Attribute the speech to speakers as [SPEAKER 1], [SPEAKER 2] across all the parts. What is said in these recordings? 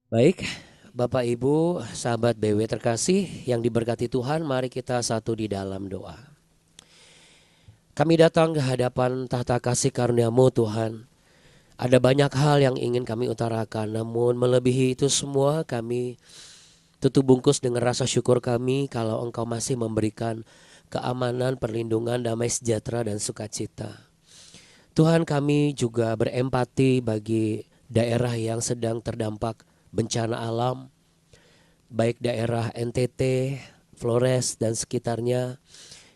[SPEAKER 1] Baik, Bapak Ibu, sahabat BW terkasih yang diberkati Tuhan, mari kita satu di dalam doa. Kami datang ke hadapan tahta kasih karunia-Mu Tuhan. Ada banyak hal yang ingin kami utarakan, namun melebihi itu semua kami tutup bungkus dengan rasa syukur kami kalau Engkau masih memberikan keamanan, perlindungan, damai sejahtera dan sukacita. Tuhan, kami juga berempati bagi daerah yang sedang terdampak bencana alam, baik daerah NTT, Flores dan sekitarnya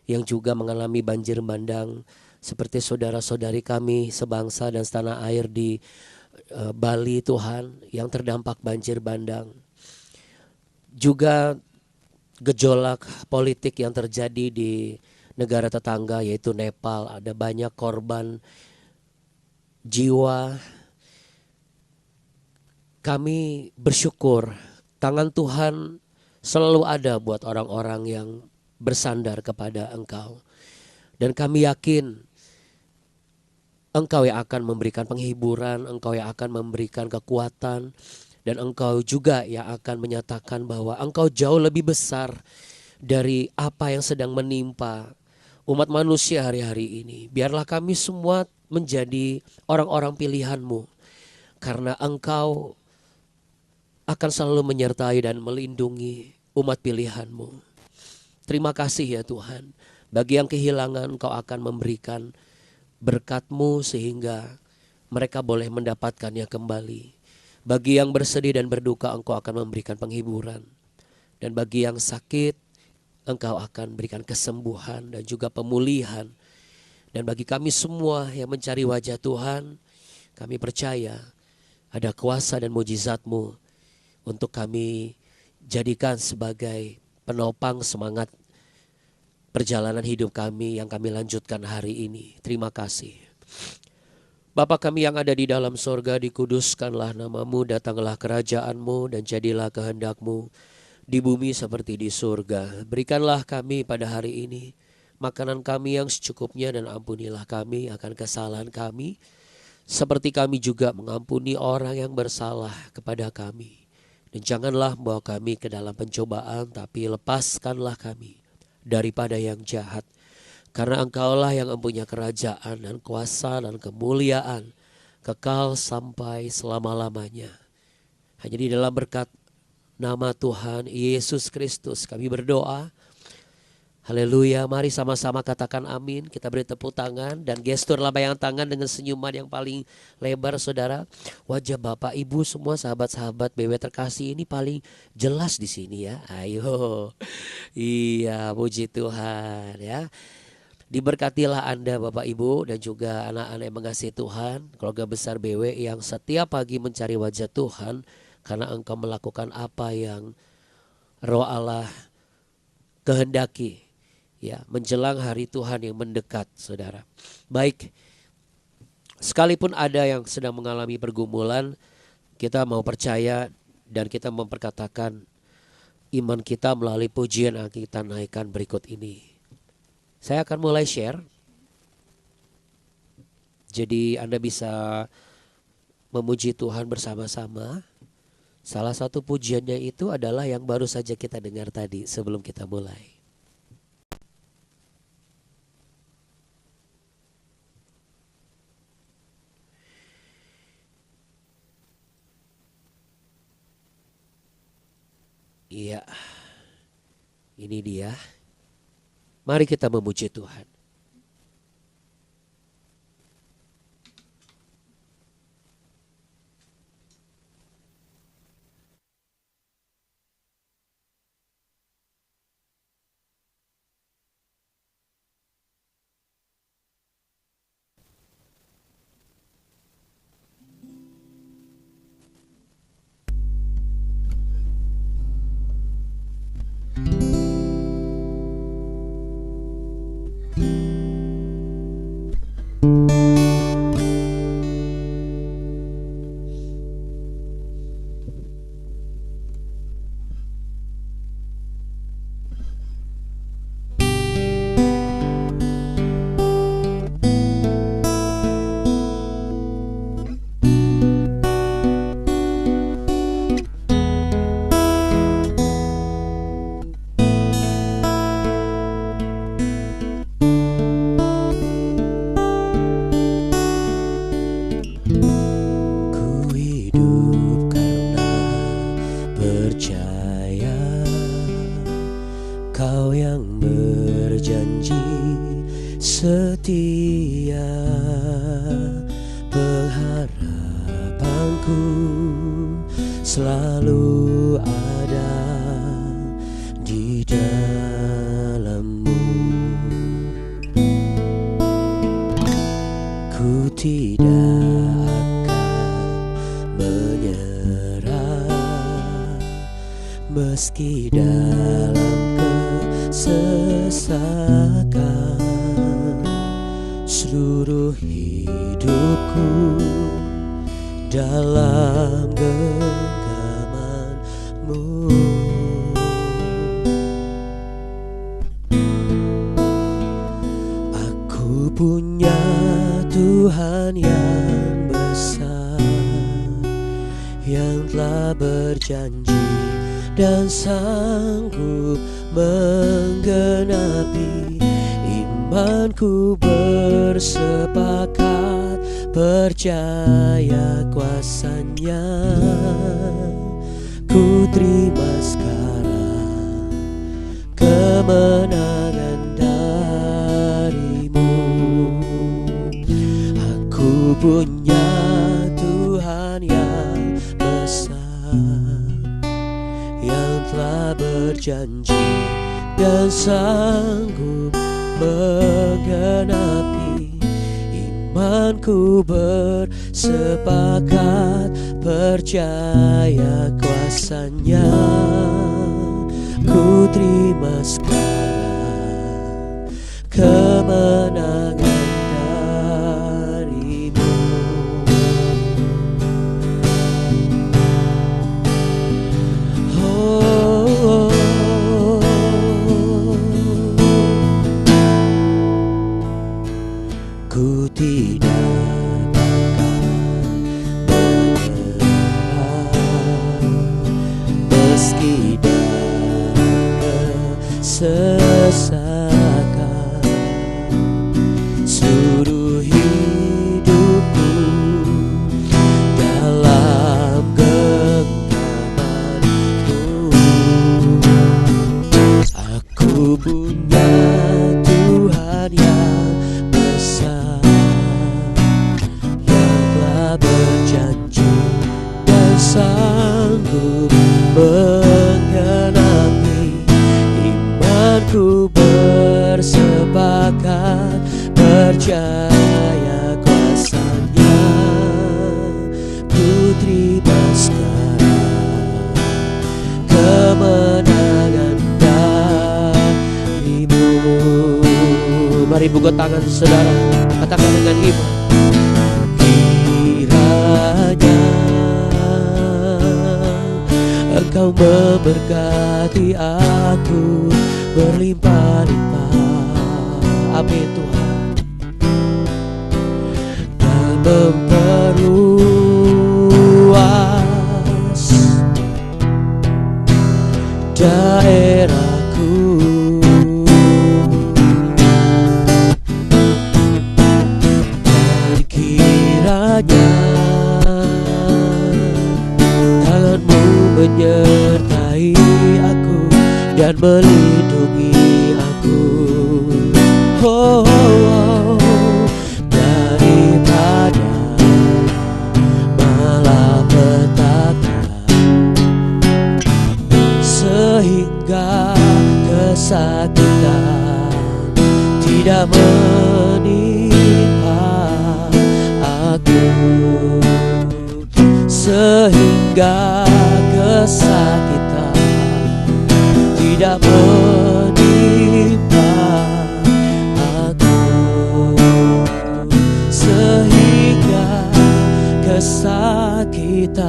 [SPEAKER 1] yang juga mengalami banjir bandang seperti saudara-saudari kami sebangsa dan setanah air di Bali Tuhan yang terdampak banjir bandang. Juga gejolak politik yang terjadi di negara tetangga yaitu Nepal, ada banyak korban jiwa. Kami bersyukur tangan Tuhan selalu ada buat orang-orang yang bersandar kepada Engkau. Dan kami yakin Engkau yang akan memberikan penghiburan, Engkau yang akan memberikan kekuatan, dan Engkau juga yang akan menyatakan bahwa Engkau jauh lebih besar dari apa yang sedang menimpa umat manusia hari-hari ini. Biarlah kami semua menjadi orang-orang pilihan-Mu, karena Engkau akan selalu menyertai dan melindungi umat pilihan-Mu. Terima kasih ya Tuhan. Bagi yang kehilangan Engkau akan memberikan berkat-Mu sehingga mereka boleh mendapatkannya kembali. Bagi yang bersedih dan berduka Engkau akan memberikan penghiburan. Dan bagi yang sakit Engkau akan berikan kesembuhan dan juga pemulihan. Dan bagi kami semua yang mencari wajah Tuhan, kami percaya ada kuasa dan mujizat-Mu untuk kami jadikan sebagai penopang semangat perjalanan hidup kami yang kami lanjutkan hari ini. Terima kasih. Bapa kami yang ada di dalam sorga, dikuduskanlah nama-Mu, datanglah kerajaan-Mu dan jadilah kehendak-Mu di bumi seperti di surga. Berikanlah kami pada hari ini makanan kami yang secukupnya, dan ampunilah kami akan kesalahan kami seperti kami juga mengampuni orang yang bersalah kepada kami. Dan janganlah membawa kami ke dalam pencobaan, tapi lepaskanlah kami daripada yang jahat. Karena Engkaulah yang mempunyai kerajaan dan kuasa dan kemuliaan kekal sampai selama-lamanya. Hanya di dalam berkat nama Tuhan Yesus Kristus kami berdoa. Haleluya, mari sama-sama katakan amin. Kita beri tepuk tangan dan gestur lambaian tangan dengan senyuman yang paling lebar saudara. Wajah Bapak Ibu semua sahabat-sahabat BW terkasih ini paling jelas di sini ya. Ayo. Iya, puji Tuhan ya. Diberkatilah Anda Bapak Ibu dan juga anak-anak yang mengasihi Tuhan, keluarga besar BW yang setiap pagi mencari wajah Tuhan karena engkau melakukan apa yang Roh Allah kehendaki. Ya, menjelang hari Tuhan yang mendekat, saudara. Baik, sekalipun ada yang sedang mengalami pergumulan, kita mau percaya dan kita memperkatakan iman kita melalui pujian yang kita naikkan berikut ini. Saya akan mulai share. Jadi Anda bisa memuji Tuhan bersama-sama. Salah satu pujiannya itu adalah yang baru saja kita dengar tadi sebelum kita mulai. Iya, ini dia. Mari kita memuji Tuhan. setia, pengharapanku selalu ada di dalam-Mu. Ku tidak akan menyerah meski dalam kesesakan. Seluruh hidupku dalam genggaman-Mu. Aku punya Tuhan yang besar, yang telah berjanji dan sanggup menggenapi. Imanku bersepakat percaya kuasa-Nya. Ku terima sekarang kemenangan dari-Mu. Aku punya Tuhan yang besar, yang telah berjanji dan sanggup menggenapi. Imanku bersepakat percaya kuasa-Nya. Ku terima sekarang kemenangan dari-Mu. Oh, ku tidak akan menyerah meski dalam kesesakan. Seluruh hidupku dalam genggaman-Mu. Aku punya Tuhan yang besar, yang telah berjanji dan sanggup menggenapi. Imanku bersepakat percaya kuasa-Nya. Ku terima sekarang kemenangan dari-Mu. Mari buka tangan saudara, katakan dengan iman. Kiranya Engkau memberkati aku berlimpah-limpah. Amin Tuhan. Dan memperluas daerahku. Dan kiranya tangan-Mu menyertai aku dan melindungi aku. Oh, oh, daripada malapetaka, sehingga kesakitan tidak menimpa aku. Sehingga kesakitan tidak menimpa aku. Sehingga kesakitan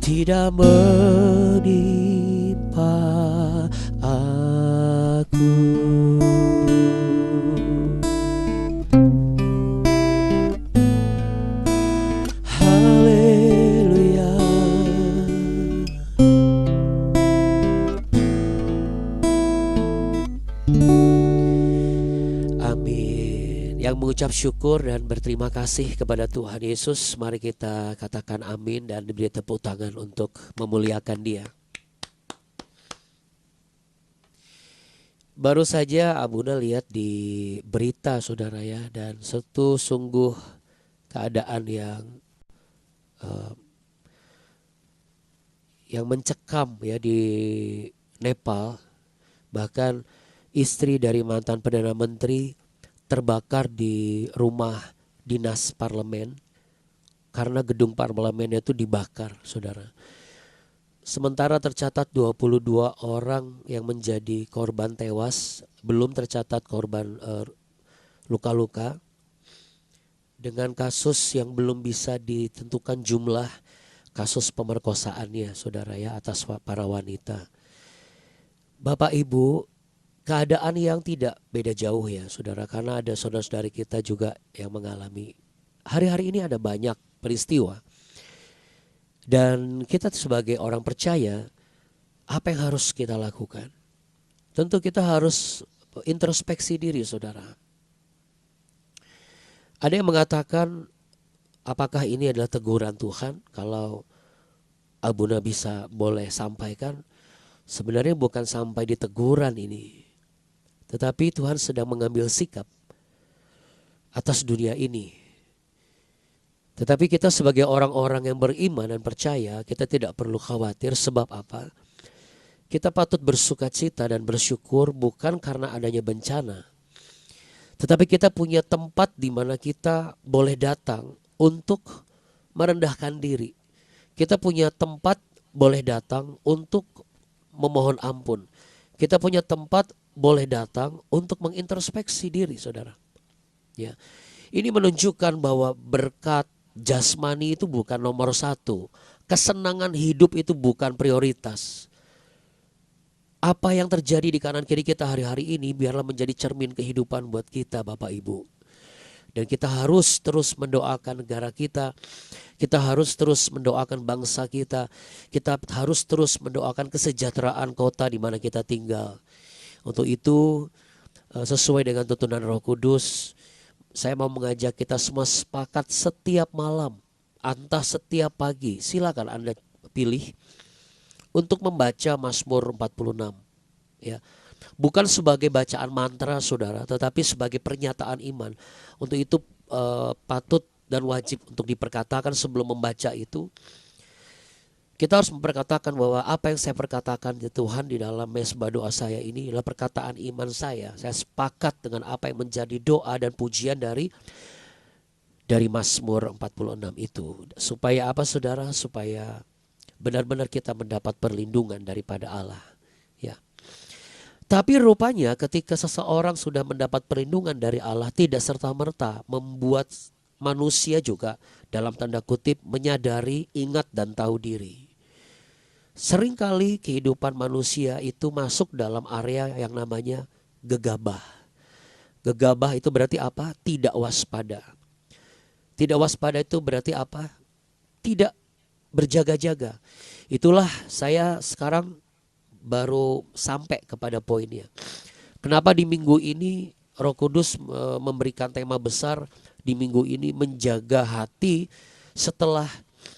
[SPEAKER 1] tidak menimpa aku. Yang mengucap syukur dan berterima kasih kepada Tuhan Yesus, mari kita katakan amin dan diberi tepuk tangan untuk memuliakan Dia. Baru saja Abuna lihat di berita saudara ya, dan itu sungguh keadaan eh, yang mencekam ya di Nepal. Bahkan istri dari mantan Perdana Menteri terbakar di rumah dinas parlemen karena gedung parlemennya itu dibakar, saudara. Sementara tercatat 22 orang yang menjadi korban tewas, belum tercatat korban luka-luka, dengan kasus yang belum bisa ditentukan jumlah kasus pemerkosaannya, saudara ya, atas para wanita. Bapak Ibu, keadaan yang tidak beda jauh ya saudara, karena ada saudara-saudari kita juga yang mengalami. Hari-hari ini ada banyak peristiwa, dan kita sebagai orang percaya, apa yang harus kita lakukan? Tentu kita harus introspeksi diri saudara. Ada yang mengatakan, apakah ini adalah teguran Tuhan? Kalau Abuna bisa boleh sampaikan, sebenarnya bukan sampai di teguran ini, tetapi Tuhan sedang mengambil sikap atas dunia ini. Tetapi kita sebagai orang-orang yang beriman dan percaya, kita tidak perlu khawatir. Sebab apa? Kita patut bersukacita dan bersyukur bukan karena adanya bencana, tetapi kita punya tempat di mana kita boleh datang untuk merendahkan diri. Kita punya tempat boleh datang untuk memohon ampun. Kita punya tempat boleh datang untuk mengintrospeksi diri, saudara. Ya, ini menunjukkan bahwa berkat jasmani itu bukan nomor satu. Kesenangan hidup itu bukan prioritas. Apa yang terjadi di kanan kiri kita hari-hari ini biarlah menjadi cermin kehidupan buat kita, Bapak Ibu. Dan kita harus terus mendoakan negara kita. Kita harus terus mendoakan bangsa kita. Kita harus terus mendoakan kesejahteraan kota di mana kita tinggal. Untuk itu, sesuai dengan tuntunan Roh Kudus, saya mau mengajak kita semua sepakat setiap malam, entah setiap pagi, silakan Anda pilih untuk membaca Mazmur 46. Ya, bukan sebagai bacaan mantra saudara, tetapi sebagai pernyataan iman. Untuk itu patut dan wajib untuk diperkatakan sebelum membaca itu. Kita harus memperkatakan bahwa apa yang saya perkatakan di Tuhan di dalam mesbah doa saya ini adalah perkataan iman saya. Saya sepakat dengan apa yang menjadi doa dan pujian dari Mazmur 46 itu. Supaya apa saudara? Supaya benar-benar kita mendapat perlindungan daripada Allah. Ya. Tapi rupanya ketika seseorang sudah mendapat perlindungan dari Allah, tidak serta-merta membuat manusia juga dalam tanda kutip menyadari, ingat dan tahu diri. Seringkali kehidupan manusia itu masuk dalam area yang namanya gegabah. Gegabah itu berarti apa? Tidak waspada. Tidak waspada itu berarti apa? Tidak berjaga-jaga. Itulah saya sekarang baru sampai kepada poinnya. Kenapa di minggu ini Roh Kudus memberikan tema besar di minggu ini, menjaga hati setelah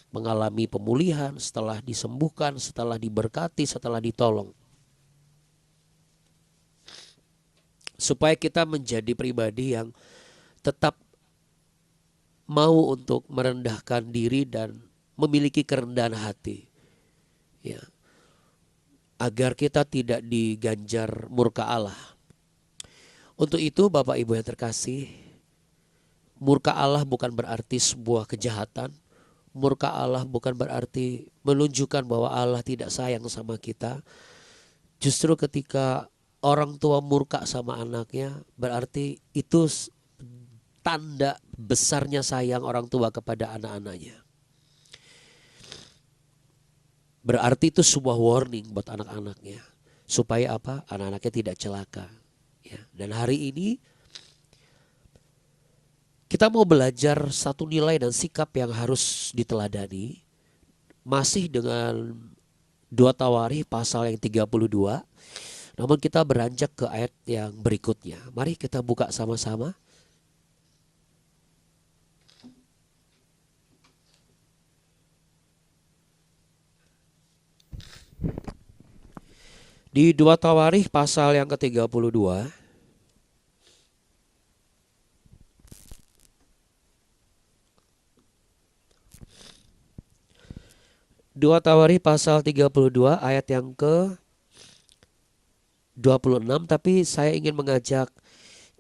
[SPEAKER 1] mengalami pemulihan, setelah disembuhkan, setelah diberkati, setelah ditolong. Supaya kita menjadi pribadi yang tetap mau untuk merendahkan diri dan memiliki kerendahan hati. Ya. Agar kita tidak diganjar murka Allah. Untuk itu Bapak Ibu yang terkasih, murka Allah bukan berarti sebuah kejahatan. Murka Allah bukan berarti menunjukkan bahwa Allah tidak sayang sama kita. Justru ketika orang tua murka sama anaknya, berarti itu tanda besarnya sayang orang tua kepada anak-anaknya. Berarti itu sebuah warning buat anak-anaknya. Supaya apa? Anak-anaknya tidak celaka. Ya. Dan hari ini kita mau belajar satu nilai dan sikap yang harus diteladani. Masih dengan 2 Tawarikh pasal yang 32. Namun kita beranjak ke ayat yang berikutnya. Mari kita buka sama-sama. Di 2 Tawarikh pasal yang ke-32. 2 Tawarikh pasal 32 ayat yang ke-26. Tapi saya ingin mengajak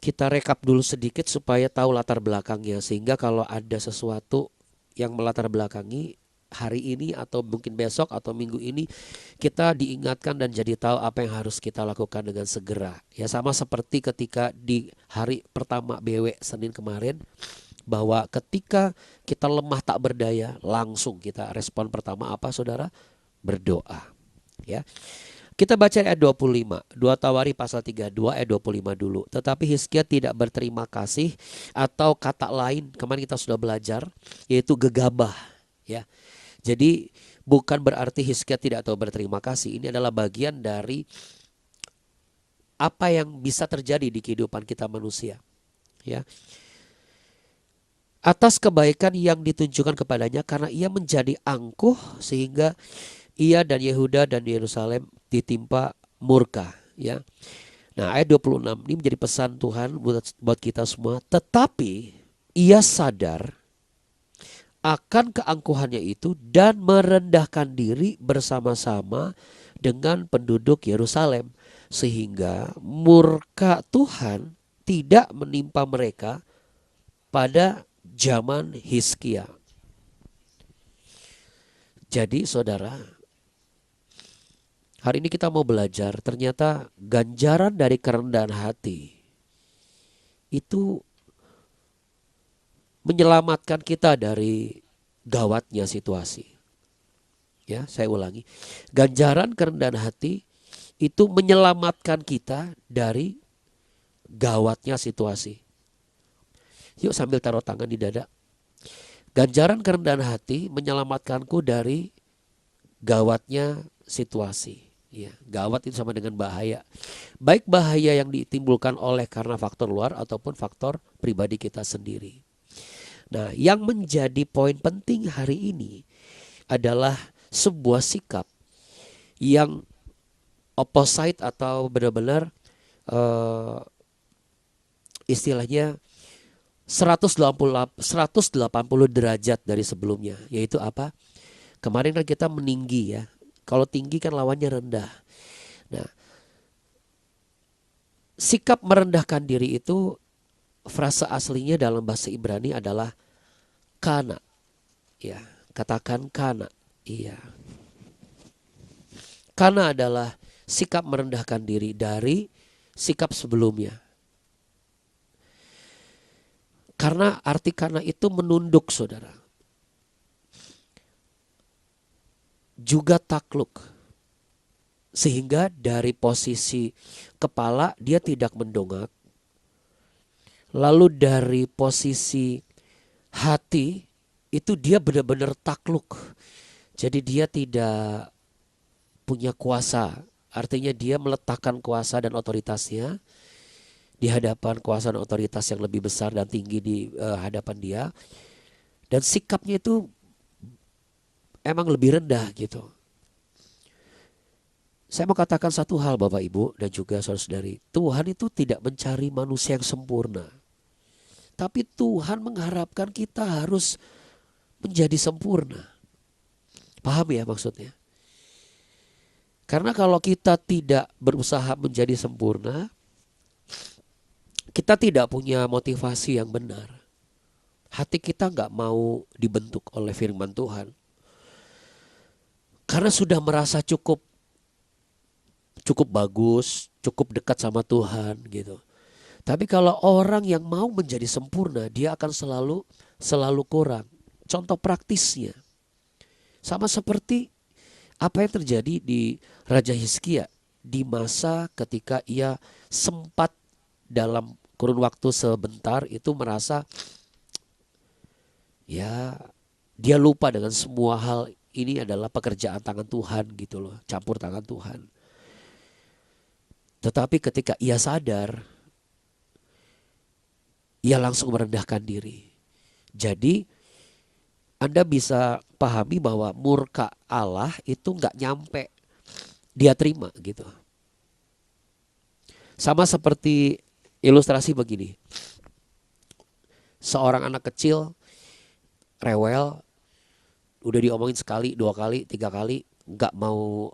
[SPEAKER 1] kita rekap dulu sedikit supaya tahu latar belakangnya. Sehingga kalau ada sesuatu yang melatar belakangi hari ini atau mungkin besok atau minggu ini, kita diingatkan dan jadi tahu apa yang harus kita lakukan dengan segera. Ya, sama seperti ketika di hari pertama BW Senin kemarin, bahwa ketika kita lemah tak berdaya, langsung kita respon pertama apa saudara? Berdoa. Ya. Kita baca ayat 25, 2 Tawarikh pasal 32 ayat 25 dulu. Tetapi Hizkia tidak berterima kasih, atau kata lain kemarin kita sudah belajar, yaitu gegabah. Ya. Jadi bukan berarti Hizkia tidak tahu berterima kasih. Ini adalah bagian dari apa yang bisa terjadi di kehidupan kita manusia. Ya. Atas kebaikan yang ditunjukkan kepadanya, karena ia menjadi angkuh sehingga ia dan Yehuda dan Yerusalem ditimpa murka. Ya. Nah, ayat 26 ini menjadi pesan Tuhan buat kita semua. Tetapi ia sadar akan keangkuhannya itu dan merendahkan diri bersama-sama dengan penduduk Yerusalem, sehingga murka Tuhan tidak menimpa mereka pada zaman Hizkia. Jadi saudara, hari ini kita mau belajar ternyata ganjaran dari kerendahan hati itu menyelamatkan kita dari gawatnya situasi. Ya, saya ulangi. Ganjaran kerendahan hati itu menyelamatkan kita dari gawatnya situasi. Yuk sambil taruh tangan di dada. Ganjaran kerendahan hati menyelamatkanku dari gawatnya situasi. Ya, gawat itu sama dengan bahaya. Baik bahaya yang ditimbulkan oleh karena faktor luar ataupun faktor pribadi kita sendiri. Nah, yang menjadi poin penting hari ini adalah sebuah sikap yang opposite atau benar-benar istilahnya 180 derajat dari sebelumnya. Yaitu apa? Kemarin kan kita meninggi ya. Kalau tinggi kan lawannya rendah. Nah, sikap merendahkan diri itu frasa aslinya dalam bahasa Ibrani adalah kana. Ya, katakan kana. Iya. Kana adalah sikap merendahkan diri dari sikap sebelumnya. Karena arti kana itu menunduk saudara. Juga takluk. Sehingga dari posisi kepala dia tidak mendongak. Lalu dari posisi hati itu dia benar-benar takluk. Jadi dia tidak punya kuasa. Artinya dia meletakkan kuasa dan otoritasnya di hadapan kuasa dan otoritas yang lebih besar dan tinggi di hadapan dia. Dan sikapnya itu emang lebih rendah gitu. Saya mau katakan satu hal Bapak Ibu dan juga saudara-saudari. Tuhan itu tidak mencari manusia yang sempurna. Tapi Tuhan mengharapkan kita harus menjadi sempurna. Paham ya maksudnya? Karena kalau kita tidak berusaha menjadi sempurna, kita tidak punya motivasi yang benar. Hati kita gak mau dibentuk oleh firman Tuhan. Karena sudah merasa cukup bagus, cukup dekat sama Tuhan gitu. Tapi kalau orang yang mau menjadi sempurna, dia akan selalu kurang. Contoh praktisnya, sama seperti apa yang terjadi di Raja Hizkia di masa ketika ia sempat dalam kurun waktu sebentar itu merasa ya dia lupa dengan semua hal ini adalah pekerjaan tangan Tuhan gitu loh, campur tangan Tuhan. Tetapi ketika ia sadar, ia langsung merendahkan diri. Jadi Anda bisa pahami bahwa murka Allah itu gak nyampe dia terima gitu. Sama seperti ilustrasi begini. Seorang anak kecil rewel, udah diomongin sekali, 2 kali, 3 kali, nggak mau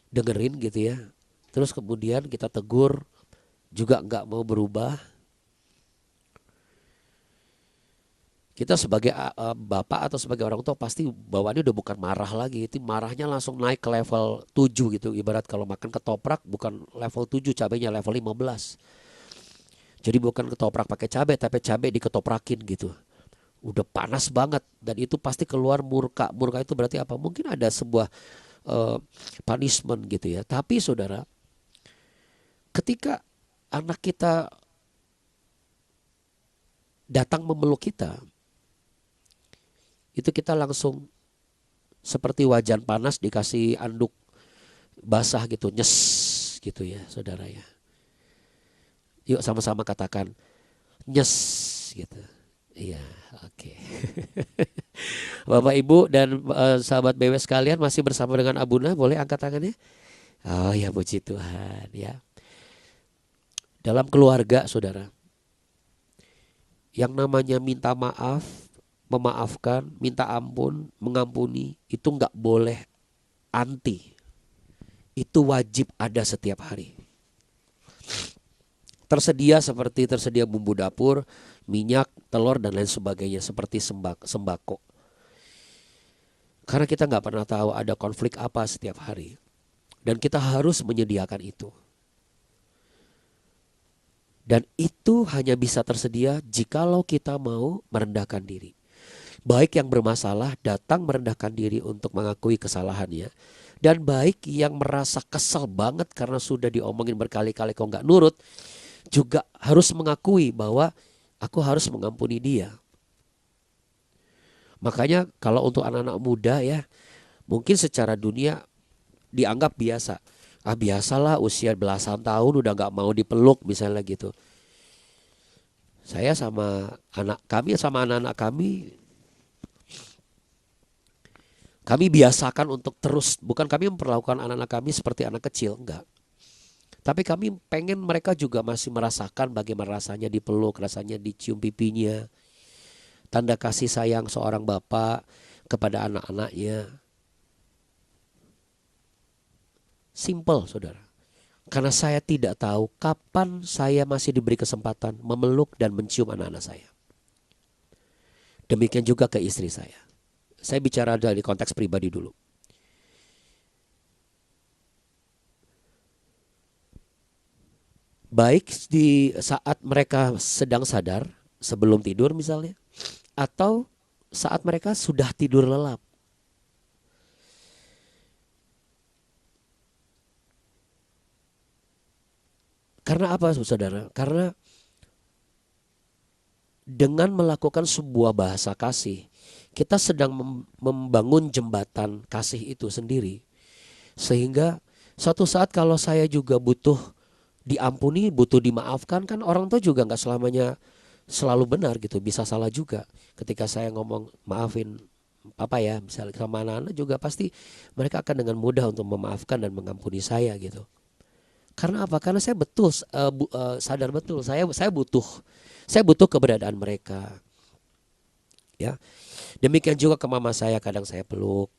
[SPEAKER 1] dengerin gitu ya. Terus kemudian kita tegur juga nggak mau berubah. Kita sebagai bapak atau sebagai orang tua pasti bawaannya udah bukan marah lagi. Itu marahnya langsung naik ke level 7 gitu. Ibarat kalau makan ketoprak bukan level 7, cabenya level 15. Jadi bukan ketoprak pakai cabai, tapi cabai diketoprakin gitu. Udah panas banget, dan itu pasti keluar murka. Murka itu berarti apa? Mungkin ada sebuah punishment gitu ya. Tapi saudara, ketika anak kita datang memeluk kita, itu kita langsung seperti wajan panas dikasih anduk basah gitu, nyes gitu ya saudara ya. Yuk sama-sama katakan nyes gitu. Iya, oke. Bapak Ibu dan sahabat BW sekalian, masih bersama dengan Abuna, boleh angkat tangannya? Oh ya, puji Tuhan ya. Dalam keluarga saudara, yang namanya minta maaf, memaafkan, minta ampun, mengampuni, itu nggak boleh anti. Itu wajib ada setiap hari. Seperti tersedia bumbu dapur, minyak, telur dan lain sebagainya, seperti sembako. Karena kita nggak pernah tahu ada konflik apa setiap hari, dan kita harus menyediakan itu. Dan itu hanya bisa tersedia jikalau kita mau merendahkan diri. Baik yang bermasalah datang merendahkan diri untuk mengakui kesalahannya, dan baik yang merasa kesal banget karena sudah diomongin berkali-kali kok nggak nurut, juga harus mengakui bahwa aku harus mengampuni dia. Makanya kalau untuk anak-anak muda ya, mungkin secara dunia dianggap biasa. Biasalah usia belasan tahun udah gak mau dipeluk misalnya gitu. Saya sama anak-anak kami biasakan untuk terus, bukan kami memperlakukan anak-anak kami seperti anak kecil, enggak. Tapi kami pengen mereka juga masih merasakan bagaimana rasanya dipeluk, rasanya dicium pipinya. Tanda kasih sayang seorang bapak kepada anak-anaknya. Simple saudara. Karena saya tidak tahu kapan saya masih diberi kesempatan memeluk dan mencium anak-anak saya. Demikian juga ke istri saya. Saya bicara dari konteks pribadi dulu. Baik di saat mereka sedang sadar sebelum tidur misalnya, atau saat mereka sudah tidur lelap. Karena apa saudara? Karena dengan melakukan sebuah bahasa kasih, kita sedang membangun jembatan kasih itu sendiri. Sehingga suatu saat kalau saya juga butuh diampuni, butuh dimaafkan, kan orang tua juga gak selamanya selalu benar gitu, bisa salah juga. Ketika saya ngomong maafin papa ya misalnya sama anak-anak juga, pasti mereka akan dengan mudah untuk memaafkan dan mengampuni saya gitu. Karena apa? Karena saya sadar betul saya butuh keberadaan mereka. Ya. Demikian juga ke mama saya, kadang saya peluk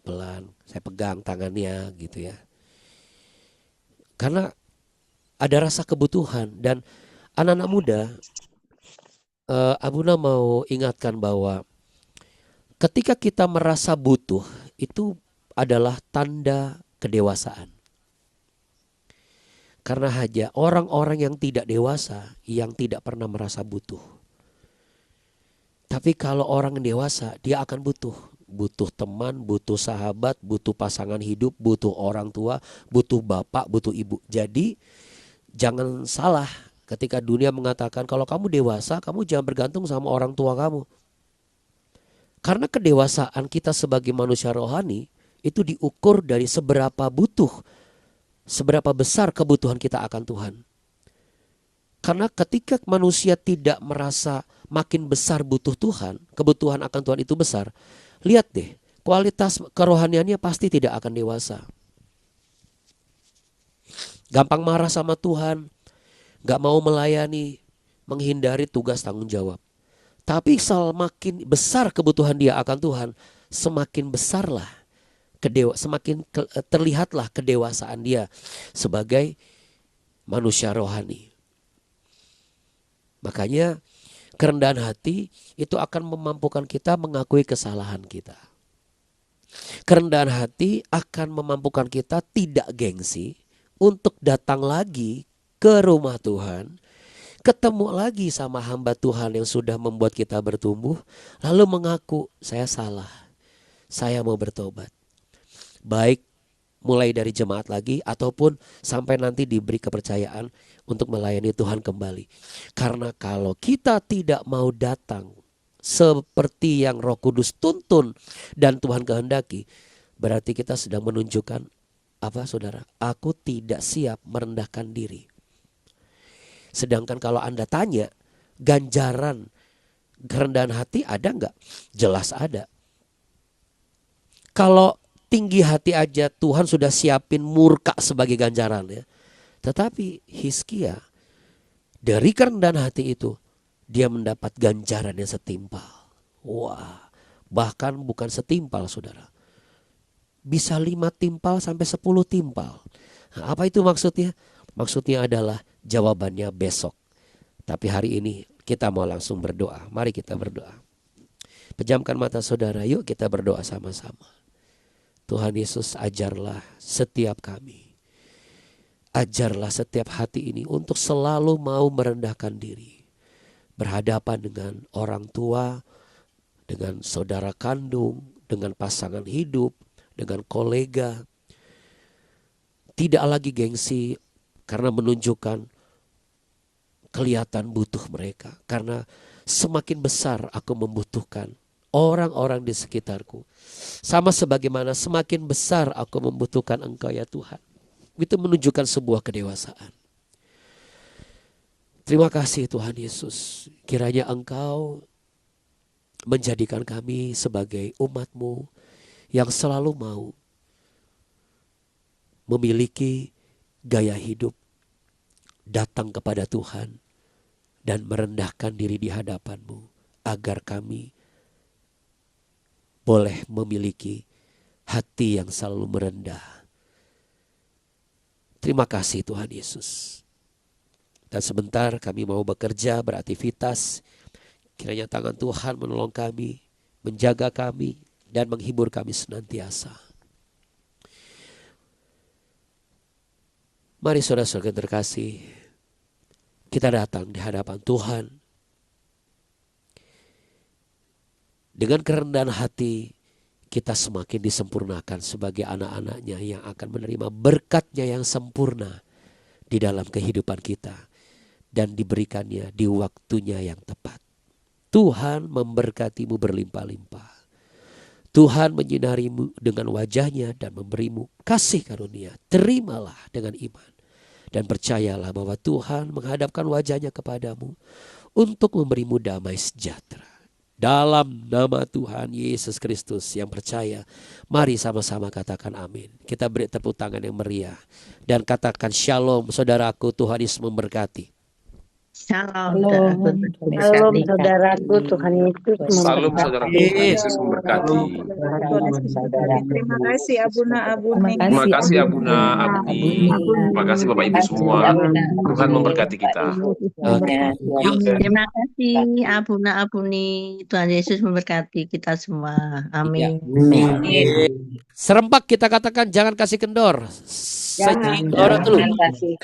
[SPEAKER 1] pelan, saya pegang tangannya gitu ya. Karena ada rasa kebutuhan. Dan anak-anak muda, Abuna mau ingatkan bahwa ketika kita merasa butuh, itu adalah tanda kedewasaan. Karena hanya orang-orang yang tidak dewasa yang tidak pernah merasa butuh. Tapi kalau orang dewasa, dia akan butuh. Butuh teman, butuh sahabat, butuh pasangan hidup, butuh orang tua, butuh bapak, butuh ibu. Jadi jangan salah ketika dunia mengatakan kalau kamu dewasa, kamu jangan bergantung sama orang tua kamu. Karena kedewasaan kita sebagai manusia rohani itu diukur dari seberapa besar kebutuhan kita akan Tuhan. Karena ketika manusia tidak merasa makin besar butuh Tuhan, kebutuhan akan Tuhan itu besar, lihat deh, kualitas kerohaniannya pasti tidak akan dewasa. gampang marah sama Tuhan, gak mau melayani, menghindari tugas tanggung jawab. Tapi semakin besar kebutuhan dia akan Tuhan, semakin besarlah terlihatlah kedewasaan dia sebagai manusia rohani. Makanya kerendahan hati itu akan memampukan kita mengakui kesalahan kita. Kerendahan hati akan memampukan kita tidak gengsi untuk datang lagi ke rumah Tuhan, ketemu lagi sama hamba Tuhan yang sudah membuat kita bertumbuh, lalu mengaku, saya salah, saya mau bertobat. Baik mulai dari jemaat lagi ataupun sampai nanti diberi kepercayaan untuk melayani Tuhan kembali. Karena kalau kita tidak mau datang seperti yang Roh Kudus tuntun dan Tuhan kehendaki, berarti kita sedang menunjukkan apa, saudara? Aku tidak siap merendahkan diri. Sedangkan kalau Anda tanya, ganjaran kerendahan hati ada enggak? Jelas ada. Kalau tinggi hati aja Tuhan sudah siapin murka sebagai ganjaran ya. Tetapi Hizkia dari kerendahan hati itu dia mendapat ganjaran yang setimpal. Wah, bahkan bukan setimpal, saudara. Bisa 5 timpal sampai 10 timpal. Nah, apa itu maksudnya? Maksudnya adalah jawabannya besok. Tapi hari ini kita mau langsung berdoa. Mari kita berdoa. Pejamkan mata saudara, yuk kita berdoa sama-sama. Tuhan Yesus, ajarlah setiap kami. Ajarlah setiap hati ini untuk selalu mau merendahkan diri. Berhadapan dengan orang tua, dengan saudara kandung, dengan pasangan hidup, dengan kolega. Tidak lagi gengsi karena menunjukkan kelihatan butuh mereka. Karena semakin besar aku membutuhkan orang-orang di sekitarku. Sama sebagaimana semakin besar aku membutuhkan Engkau ya Tuhan. Itu menunjukkan sebuah kedewasaan. Terima kasih Tuhan Yesus. Kiranya Engkau menjadikan kami sebagai umat-Mu yang selalu mau memiliki gaya hidup datang kepada Tuhan dan merendahkan diri di hadapan-Mu. Agar kami boleh memiliki hati yang selalu merendah. Terima kasih Tuhan Yesus. Dan sebentar kami mau bekerja, beraktivitas. Kiranya tangan Tuhan menolong kami, menjaga kami, dan menghibur kami senantiasa. Mari saudara-saudara terkasih, kita datang di hadapan Tuhan. Dengan kerendahan hati kita semakin disempurnakan sebagai anak-anaknya yang akan menerima berkatnya yang sempurna di dalam kehidupan kita. Dan diberikannya di waktunya yang tepat. Tuhan memberkatimu berlimpah-limpah. Tuhan menyinarimu dengan wajahnya dan memberimu kasih karunia. Terimalah dengan iman. Dan percayalah bahwa Tuhan menghadapkan wajahnya kepadamu untuk memberimu damai sejahtera. Dalam nama Tuhan Yesus Kristus yang percaya, mari sama-sama katakan amin. Kita beri tepuk tangan yang meriah. Dan katakan shalom saudaraku, Tuhan Yesus memberkati.
[SPEAKER 2] Shalom,
[SPEAKER 3] Shalom saudaraku, Tuhan Yesus
[SPEAKER 4] Salam
[SPEAKER 3] memberkati.
[SPEAKER 4] saudaraku, Tuhan Yesus memberkati.
[SPEAKER 2] Terima kasih Abuna Abuni.
[SPEAKER 4] Terima kasih Abuna Abdi. Terima kasih Bapak Ibu semua. Tuhan memberkati kita.
[SPEAKER 1] Yuk.
[SPEAKER 2] Terima kasih Abuna Abuni. Tuhan Yesus memberkati kita semua. Amin.
[SPEAKER 1] Serempak kita katakan jangan kasih kendor.
[SPEAKER 3] Jangan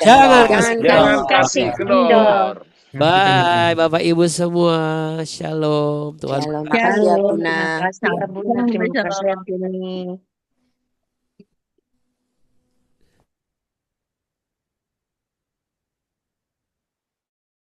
[SPEAKER 1] Jangan
[SPEAKER 3] kasih
[SPEAKER 4] kendor.
[SPEAKER 1] Bye Bapak Ibu semua. Shalom. Tuhan
[SPEAKER 3] Shalom. Makasih Abuna.
[SPEAKER 2] Terima kasih Abuna.